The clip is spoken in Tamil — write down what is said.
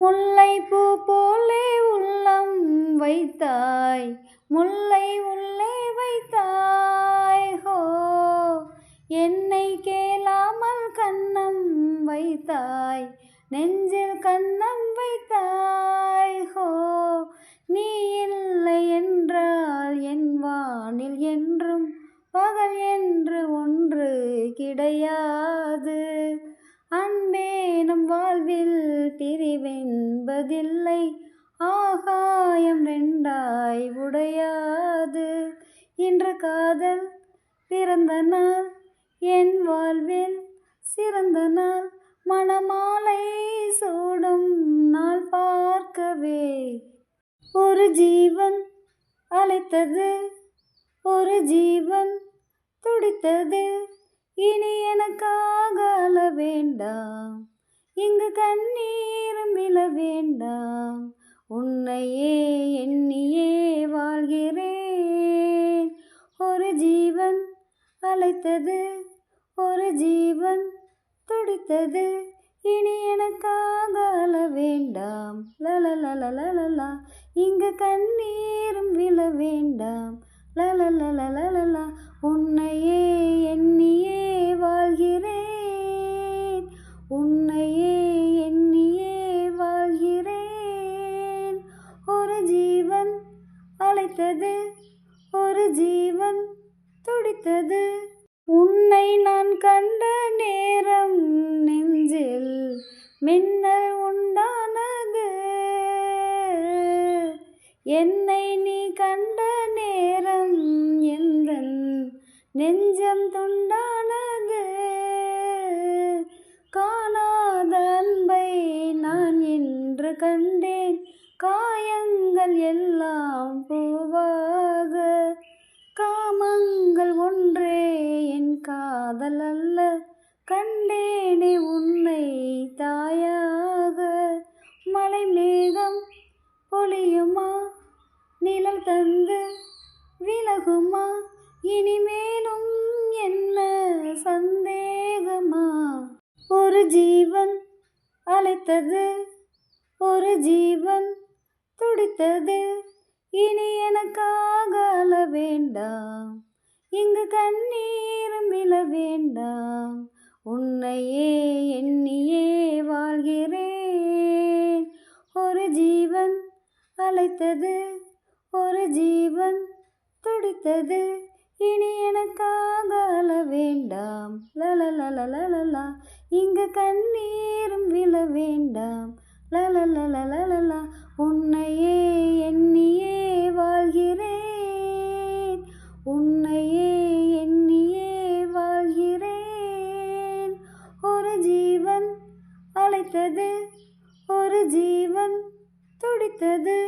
முல்லைப்பூ போலே உள்ளம் வைத்தாய், முல்லை உள்ளே வைத்தாய் ஹோ. என்னை கேளாமல் கன்னம் வைத்தாய், நெஞ்சில் கன்னம் வைத்தாய் ஹோ. நீ இல்லை என்றால் என் வானில் என்றும் பகல் என்று ஒன்று கிடையாது. அன்பே நம் வாழ்வில் பிரிவென்பதில்லை, ஆகாயம் ரெண்டாய் உடையாது. இன்று காதல் பிறந்த நாள், என் வாழ்வில் சிறந்த நாள், மணமாலை சூடும் நாள் பார்க்கவே. ஒரு ஜீவன் அழைத்தது, ஒரு ஜீவன் துடித்தது, இனி எனக்காக அழ வேண்டாம், இங்கு கண்ணீரும் விழ வேண்டாம். உன்னையே எண்ணியே வாழ்கிறேன். ஒரு ஜீவன் அழைத்தது, ஒரு ஜீவன் துடித்தது, இனி எனக்காக அழ வேண்டாம், லலலலலலலா, இங்கு கண்ணீரும் விழ வேண்டாம், லலலலலலலா. உன்னையே எண்ணியே வாழ்கிறேன், உன்னையே எண்ணியே வாழ்கிறேன். ஒரு ஜீவன் அழைத்தது, ஒரு ஜீவன் துடித்தது. உன்னை நான் கண்ட நேரம் நெஞ்சில் மின்னல் உண்டானது, என்னை நீ கண்ட நேரம் எந்தன் நெஞ்சம் துண்டானது. காணாத அன்பை நான் இன்று கண்டேன், காயங்கள் எல்லாம் பூவாக. காமங்கள் ஒன்றே என் காதல் அல்ல, கண்டேனே உன்னை தாயாக. மழை மேகம் பொழியுமா, நிழல் தந்து விலகுமா, இனிமேலும் என்ன சந்தேகமா. ஒரு ஜீவன் அழைத்தது, ஒரு ஜீவன் துடித்தது, இனி எனக்காக அழ வேண்டாம், இங்கு கண்ணீரும் விழ வேண்டாம். உன்னையே எண்ணியே வாழ்கிறேன். ஒரு ஜீவன் அழைத்தது, ஒரு ஜீவன் துடித்தது, இனி எனக்காக அழ வேண்டாம், லலலலலலலா, இங்கு கண்ணீரும் விழ வேண்டாம், லலலலலலலா. உன்னையே எண்ணியே வாழ்கிறேன், உன்னையே எண்ணியே வாழ்கிறேன். ஒரு ஜீவன் அழைத்தது, ஒரு ஜீவன் துடித்தது.